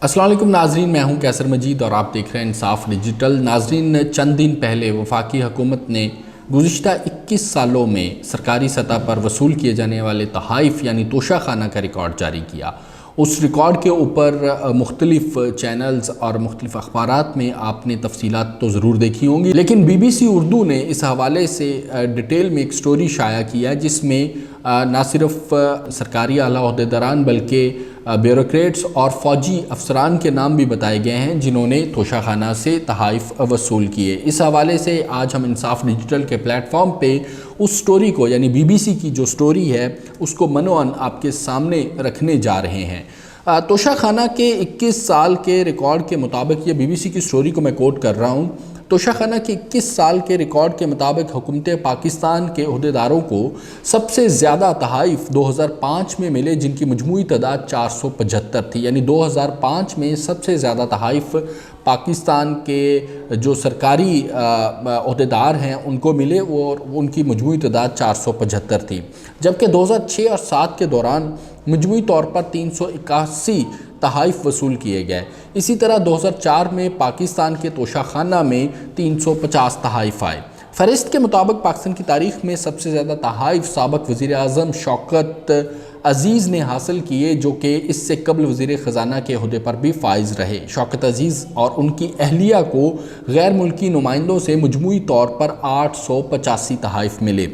السلام علیکم ناظرین، میں ہوں کیسر مجید اور آپ دیکھ رہے ہیں انصاف ڈیجیٹل۔ ناظرین، چند دن پہلے وفاقی حکومت نے گزشتہ 21 سالوں میں سرکاری سطح پر وصول کیے جانے والے تحائف یعنی توشہ خانہ کا ریکارڈ جاری کیا۔ اس ریکارڈ کے اوپر مختلف چینلز اور مختلف اخبارات میں آپ نے تفصیلات تو ضرور دیکھی ہوں گی، لیکن بی بی سی اردو نے اس حوالے سے ڈیٹیل میں ایک سٹوری شائع کیا جس میں نہ صرف سرکاری اعلیٰ عہدیداران بلکہ بیوروکریٹس اور فوجی افسران کے نام بھی بتائے گئے ہیں جنہوں نے توشہ خانہ سے تحائف وصول کیے۔ اس حوالے سے آج ہم انصاف ڈیجیٹل کے پلیٹ فارم پہ اس سٹوری کو یعنی بی بی سی کی جو سٹوری ہے اس کو منوعاً آپ کے سامنے رکھنے جا رہے ہیں۔ توشہ خانہ کے 21 سال کے ریکارڈ کے مطابق، یہ بی بی سی کی سٹوری کو میں کوٹ کر رہا ہوں، توشہ خانہ کے 21 سال کے ریکارڈ کے مطابق حکومت پاکستان کے عہدیداروں کو سب سے زیادہ تحائف 2005 میں ملے، جن کی مجموعی تعداد 475 تھی۔ یعنی 2005 میں سب سے زیادہ تحائف پاکستان کے جو سرکاری عہدیدار ہیں ان کو ملے اور ان کی مجموعی تعداد 475 تھی، جبکہ 2006 اور 2007 کے دوران مجموعی طور پر 381 تحائف وصول کیے گئے۔ اسی طرح 2004 میں پاکستان کے توشہ خانہ میں 350 تحائف آئے۔ فہرست کے مطابق پاکستان کی تاریخ میں سب سے زیادہ تحائف سابق وزیر اعظم شوکت عزیز نے حاصل کیے، جو کہ اس سے قبل وزیر خزانہ کے عہدے پر بھی فائز رہے۔ شوکت عزیز اور ان کی اہلیہ کو غیر ملکی نمائندوں سے مجموعی طور پر 885 تحائف ملے۔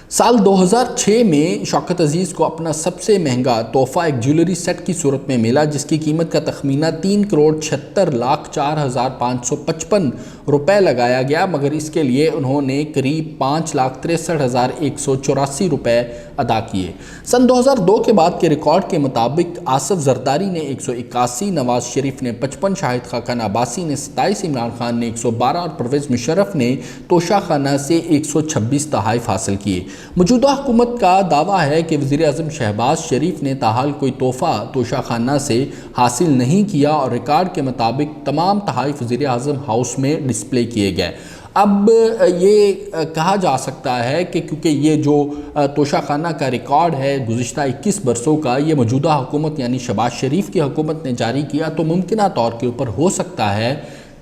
سال 2006 میں شوکت عزیز کو اپنا سب سے مہنگا تحفہ ایک جیولری سیٹ کی صورت میں ملا، جس کی قیمت کا تخمینہ 3,76,04,555 روپے لگایا گیا، مگر اس کے لیے انہوں نے قریب 5,63,184 روپے ادا کیے۔ سن 2002 کے بعد کے ریکارڈ کے مطابق آصف زرداری نے 181، نواز شریف نے 55، شاہد خاقان عباسی نے 27، عمران خان نے 112 اور پرویز مشرف نے توشہ خانہ سے 126 تحائف حاصل کیے۔ موجودہ حکومت کا دعویٰ ہے کہ وزیر اعظم شہباز شریف نے تاحال کوئی تحفہ توشہ خانہ سے حاصل نہیں کیا اور ریکارڈ کے مطابق تمام تحائف وزیر اعظم ہاؤس میں ڈسپلے کیے گئے۔ اب یہ کہا جا سکتا ہے کہ کیونکہ یہ جو توشہ خانہ کا ریکارڈ ہے گزشتہ 21 برسوں کا، یہ موجودہ حکومت یعنی شہباز شریف کی حکومت نے جاری کیا، تو ممکنہ طور کے اوپر ہو سکتا ہے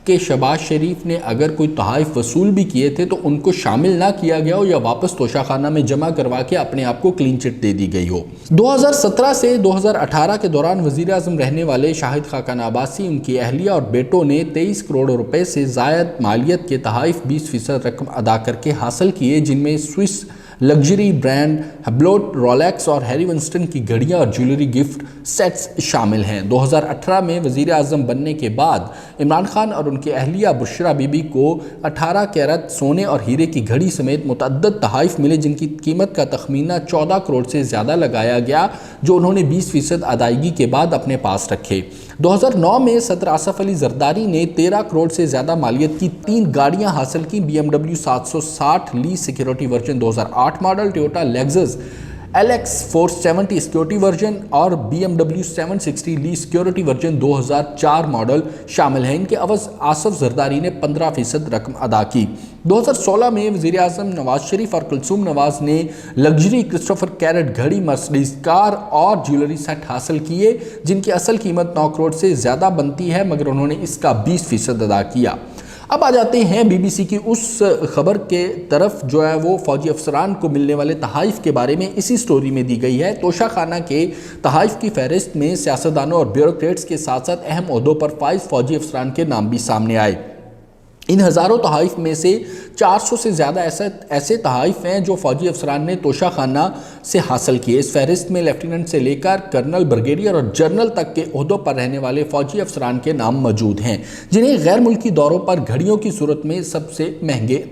کہ شہباز شریف نے اگر کوئی تحائف وصول بھی کیے تھے تو ان کو شامل نہ کیا گیا ہو یا واپس توشہ خانہ میں جمع کروا کے اپنے آپ کو کلین چٹ دے دی گئی ہو۔ 2017 سے 2018 کے دوران وزیر اعظم رہنے والے شاہد خاقان عباسی، ان کی اہلیہ اور بیٹوں نے 23 کروڑ روپے سے زائد مالیت کے تحائف 20% رقم ادا کر کے حاصل کیے، جن میں سوئس لگژری برانڈ ہبلوٹ، رولیکس اور ہیری ونسٹن کی گھڑیاں اور جیولری گفٹ سیٹس شامل ہیں۔ 2018 میں وزیر اعظم بننے کے بعد عمران خان اور ان کی اہلیہ بشرا بی بی کو 18 کیرٹ سونے اور ہیرے کی گھڑی سمیت متعدد تحائف ملے، جن کی قیمت کا تخمینہ 14 کروڑ سے زیادہ لگایا گیا، جو انہوں نے 20% ادائیگی کے بعد اپنے پاس رکھے۔ 2009 میں صدر آصف علی زرداری نے 13 کروڑ سے زیادہ مالیت کی 3 گاڑیاں حاصل کی: BMW 760 Li security version 2008 model, Toyota Lexus LX 470 security version اور BMW 760 Li security version 2004 model شامل ہیں۔ ان کے عوض آصف زرداری نے 15% رقم ادا کی۔ 2016 میں وزیر اعظم نواز شریف اور کلثوم نواز نے لگژری کرسٹوفر کیرٹ گھڑی، مرسڈیز کار اور جیولری سیٹ حاصل کیے، جن کی اصل قیمت 9 کروڑ سے زیادہ بنتی ہے، مگر انہوں نے اس کا 20% ادا کیا۔ اب آ جاتے ہیں بی بی سی کی اس خبر کے طرف جو ہے وہ فوجی افسران کو ملنے والے تحائف کے بارے میں اسی سٹوری میں دی گئی ہے۔ توشہ خانہ کے تحائف کی فہرست میں سیاستدانوں اور بیوروکریٹس کے ساتھ ساتھ اہم عہدوں پر فائز فوجی افسران کے نام بھی سامنے آئے۔ ان ہزاروں تحائف میں سے 400 سے زیادہ ایسے تحائف ہیں جو فوجی افسران نے توشہ خانہ سے حاصل کیے۔ اس فہرست میں لیفٹیننٹ سے لے کر کرنل، بریگیڈیئر اور جنرل تک کے عہدوں پر رہنے والے فوجی افسران کے نام موجود ہیں، جنہیں غیر ملکی دوروں پر گھڑیوں کی صورت میں سب سے مہنگے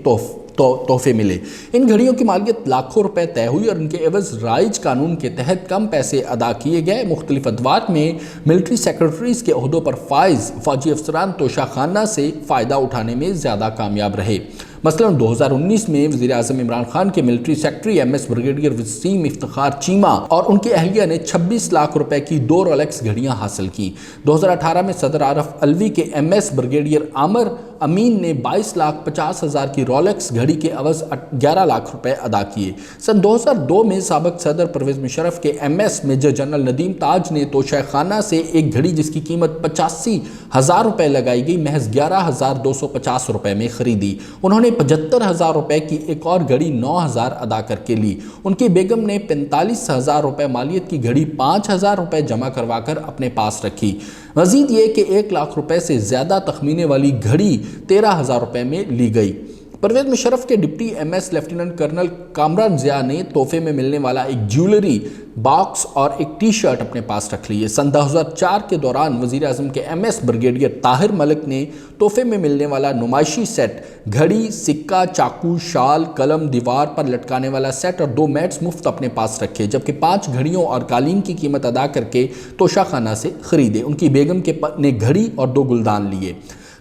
تحفے ملے۔ ان گھڑیوں کی مالیت لاکھوں روپے طے ہوئی اور ان کے عوض رائج قانون کے تحت کم پیسے ادا کیے گئے۔ مختلف ادوار میں ملٹری سیکرٹریز کے عہدوں پر فائز فوجی افسران توشہ خانہ سے فائدہ اٹھانے میں زیادہ کامیاب رہے۔ مثلا 2019 میں وزیر اعظم عمران خان کے military secretary MS brigadier Waseem Iftikhar Cheema اور ان کی اہلیہ نے 26 لاکھ روپے کی 2 رولیکس گھڑیاں حاصل کی۔ 2018 میں صدر عارف علوی کے MS بریگیڈیئر عامر امین نے 22,50,000 کی رولیکس گھڑی کے عوض 11 لاکھ روپے ادا کیے۔ سن 2002 میں سابق صدر پرویز مشرف کے MS میجر جنرل ندیم تاج نے توشہ خانہ سے ایک گھڑی جس کی قیمت 85,000 روپے لگائی گئی محض 11,250 روپے میں خریدی۔ انہوں نے 75,000 روپے کی ایک اور گھڑی 9,000 ادا کر کے لی۔ ان کی بیگم نے 45,000 روپے مالیت کی گھڑی 5,000 روپے جمع کروا کر اپنے پاس رکھی۔ مزید یہ کہ 1 لاکھ روپے سے زیادہ تخمینے والی گھڑی 13,000 روپے میں لی گئی۔ پرویز مشرف کے deputy MS lieutenant colonel Kamran Zia نے تحفے میں ملنے والا ایک جیولری باکس اور ایک ٹی شرٹ اپنے پاس رکھ لی ہے۔ سن 2004 کے دوران وزیر اعظم کے MS بریگیڈیئر طاہر ملک نے تحفے میں ملنے والا نمائشی سیٹ گھڑی، سکہ، چاقو، شال، قلم، دیوار پر لٹکانے والا سیٹ اور 2 میٹس مفت اپنے پاس رکھے، جبکہ 5 گھڑیوں اور قالین کی قیمت ادا کر کے توشہ خانہ سے خریدے۔ ان کی بیگم نے گھڑی اور 2 گلدان لیے۔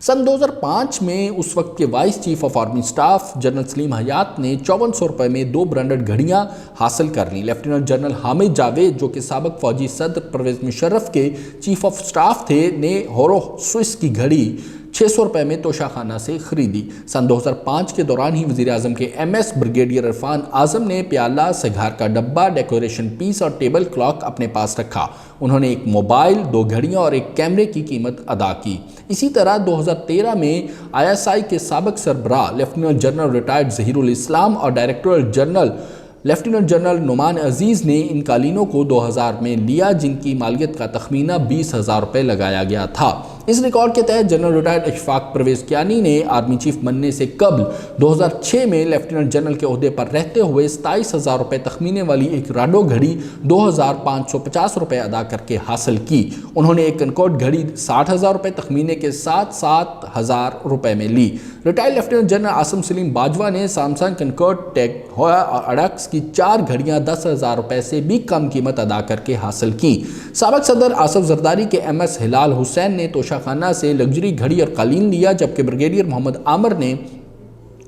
سن 2005 میں اس وقت کے vice chief of army staff general Saleem Hayat نے 5400 روپے میں 2 برانڈڈ گھڑیاں حاصل کر لیں۔ لیفٹیننٹ جنرل حامد جاوید جو کہ سابق فوجی صدر پرویز مشرف کے چیف آف سٹاف تھے نے ہورو سوئس کی گھڑی 600 روپے میں توشہ خانہ سے خریدی۔ سن 2005 کے دوران ہی وزیر اعظم کے MS بریگیڈیئر عرفان اعظم نے پیالہ، سگار کا ڈبہ، ڈیکوریشن پیس اور ٹیبل کلاک اپنے پاس رکھا۔ انہوں نے ایک موبائل، 2 گھڑیاں اور ایک کیمرے کی قیمت ادا کی۔ اسی طرح 2013 میں ISI کے سابق سربراہ lieutenant general retired Zaheer ul Islam اور director general lieutenant general Noman Aziz نے ان قالینوں کو 2000 میں لیا، جن کی مالیت کا تخمینہ 20,000 روپے لگایا گیا تھا۔ اس ریکارڈ کے تحت جنرل ریٹائرڈ اشفاق پرویز کیانی نے آرمی چیف بننے سے قبل 2006 میں لیفٹیننٹ جنرل کے عہدے پر رہتے ہوئے 27,000 روپے تخمینے والی ایک راڈو گھڑی 2,550 روپے ادا کر کے حاصل کی۔ انہوں نے ایک کنکورڈ گھڑی 60,000 روپے تخمینے کے ساتھ 7,000 روپے میں لی۔ Retired lieutenant general Asim Saleem Bajwa نے سامسنگ کنکورڈ ٹیک ہویا اور اڈکس کی 4 گھڑیاں 10,000 روپے سے بھی کم قیمت ادا کر کے حاصل کی۔ سابق صدر آصف زرداری کے MS ہلال حسین نے توشہ خانہ سے لگژری گھڑی اور قالین لیا، جبکہ بریگیڈیئر محمد عامر نے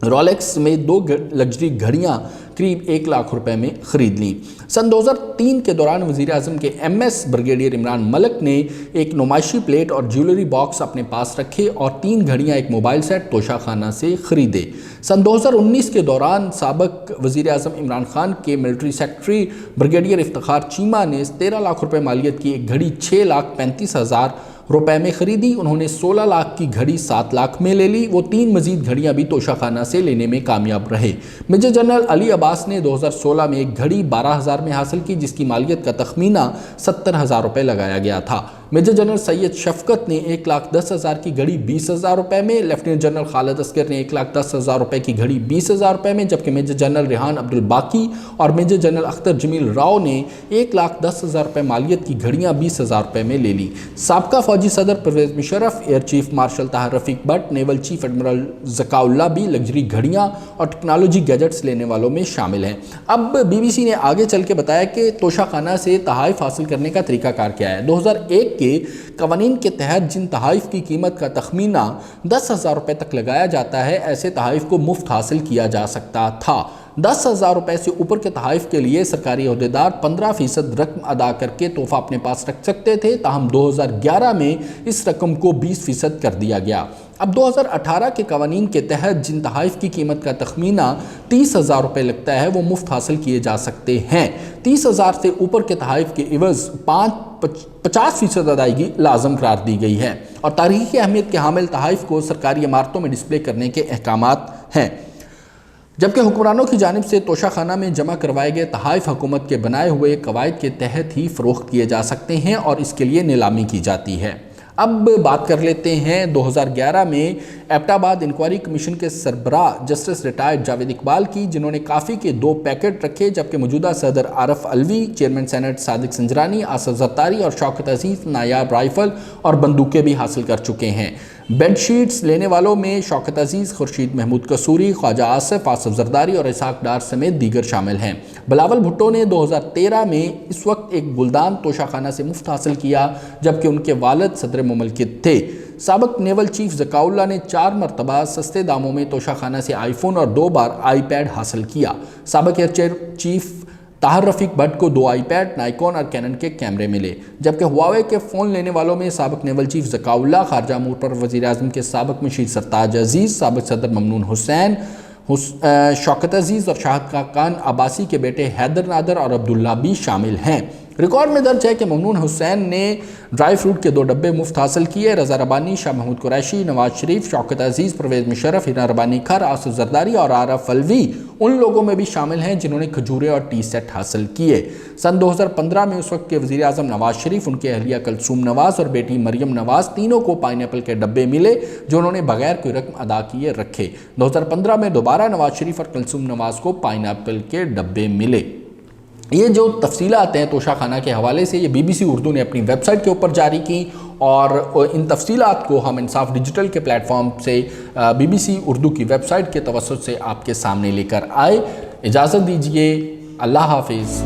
رولیکس میں 2 لگژری گھڑیاں قریب 1 لاکھ روپے میں خرید لیں۔ سن 2003 کے دوران وزیر اعظم کے MS بریگیڈیئر عمران ملک نے ایک نمائشی پلیٹ اور جیولری باکس اپنے پاس رکھے اور 3 گھڑیاں، ایک موبائل سیٹ توشہ خانہ سے خریدے۔ سن 2019 کے دوران سابق وزیر اعظم عمران خان کے military secretary brigadier Iftikhar Cheema نے 13 لاکھ روپے مالیت کی ایک گھڑی 6,35,000 روپے میں خریدی۔ انہوں نے 16 لاکھ کی گھڑی 7 لاکھ میں لے لی۔ وہ 3 مزید گھڑیاں بھی توشہ خانہ سے لینے میں کامیاب رہے۔ میجر جنرل علی عباس نے 2016 میں ایک گھڑی 12,000 میں حاصل کی، جس کی مالیت کا تخمینہ 70,000 روپے لگایا گیا تھا۔ میجر جنرل سید شفقت نے 1,10,000 کی گھڑی 20,000 روپے میں، لیفٹیننٹ جنرل خالد اصغر نے 1,10,000 روپے کی گھڑی 20,000 روپے میں، جبکہ میجر جنرل ریحان عبدالباقی اور میجر جنرل اختر جمیل راؤ نے 1,10,000 روپے مالیت کی گھڑیاں 20,000 روپے میں لے لی۔ سابقہ فوجی صدر Pervez Musharraf, air chief marshal Tahir رفیق Butt, naval chief admiral Zaka Ullah بھی لگژری گھڑیاں اور ٹیکنالوجی گیجٹس لینے والوں میں شامل ہیں۔ اب BBC نے آگے چل کے بتایا کہ توشہ خانہ سے تحائف حاصل کرنے کا طریقہ کار کیا ہے۔ 2001 کے قوانین کے تحت جن تحائف کی قیمت کا تخمینہ 10,000 روپے تک لگایا جاتا ہے، ایسے تحائف کو مفت حاصل کیا جا سکتا تھا۔ 10,000 روپے سے اوپر کے تحائف کے لیے سرکاری عہدیدار 15% رقم ادا کر کے تحفہ اپنے پاس رکھ سکتے تھے، تاہم 2011 میں اس رقم کو 20% کر دیا گیا۔ اب 2018 کے قوانین کے تحت جن تحائف کی قیمت کا تخمینہ 30,000 روپے لگتا ہے وہ مفت حاصل کیے جا سکتے ہیں۔ 30,000 سے اوپر کے تحائف کے عوض 50% ادائیگی لازم قرار دی گئی ہے، اور تاریخی اہمیت کے حامل تحائف کو سرکاری عمارتوں میں ڈسپلے کرنے کے احکامات ہیں، جبکہ حکمرانوں کی جانب سے توشہ خانہ میں جمع کروائے گئے تحائف حکومت کے بنائے ہوئے قواعد کے تحت ہی فروخت کیے جا سکتے ہیں اور اس کے لیے نیلامی کی جاتی ہے۔ اب بات کر لیتے ہیں 2011 میں ایبٹ آباد انکوائری کمیشن کے سربراہ جسٹس ریٹائرڈ جاوید اقبال کی، جنہوں نے کافی کے 2 پیکٹ رکھے، جبکہ موجودہ صدر عارف علوی، چیئرمین سینٹ صادق سنجرانی، آصف زرداری اور شوکت عزیز نایاب رائفل اور بندوقیں بھی حاصل کر چکے ہیں۔ بیڈ شیٹس لینے والوں میں شوکت عزیز، خورشید محمود قصوری، خواجہ آصف زرداری اور اسحاق ڈار سمیت دیگر شامل ہیں۔ بلاول بھٹو نے 2013 میں اس وقت ایک گلدان توشہ خانہ سے مفت حاصل کیا، جبکہ ان کے والد صدر مملکت تھے۔ سابق نیول چیف ذکاء اللہ نے 4 مرتبہ سستے داموں میں توشہ خانہ سے آئی فون اور 2 بار آئی پیڈ حاصل کیا۔ سابق ایئر چیف طاہر رفیق بٹ کو 2 آئی پیڈ، نائکون اور کینن کے کیمرے ملے، جبکہ ہواوے کے فون لینے والوں میں سابق نیول چیف ذکاء اللہ، خارجہ امور پر وزیر اعظم کے سابق مشیر سرتاج عزیز، سابق صدر ممنون حسین، شوکت عزیز اور شاہد خاقان عباسی کے بیٹے حیدر نادر اور عبداللہ بھی شامل ہیں۔ ریکارڈ میں درج ہے کہ ممنون حسین نے ڈرائی فروٹ کے 2 ڈبے مفت حاصل کیے۔ رضا ربانی، شاہ محمود قریشی، نواز شریف، شوکت عزیز، پرویز مشرف، ہینا ربانی کھر، آصف زرداری اور عارف الوی ان لوگوں میں بھی شامل ہیں جنہوں نے کھجورے اور ٹی سیٹ حاصل کیے۔ سن 2015 میں اس وقت کے وزیر اعظم نواز شریف، ان کے اہلیہ کلثوم نواز اور بیٹی مریم نواز تینوں کو پائن ایپل کے ڈبے ملے جو انہوں نے بغیر کوئی رقم ادا کیے رکھے۔ 2015 میں دوبارہ نواز شریف اور کلثوم نواز کو پائن ایپل کے ڈبے ملے۔ یہ جو تفصیلات ہیں توشہ خانہ کے حوالے سے، یہ بی بی سی اردو نے اپنی ویب سائٹ کے اوپر جاری کی، اور ان تفصیلات کو ہم انصاف ڈیجیٹل کے پلیٹ فارم سے بی بی سی اردو کی ویب سائٹ کے توسط سے آپ کے سامنے لے کر آئے۔ اجازت دیجیے، اللہ حافظ۔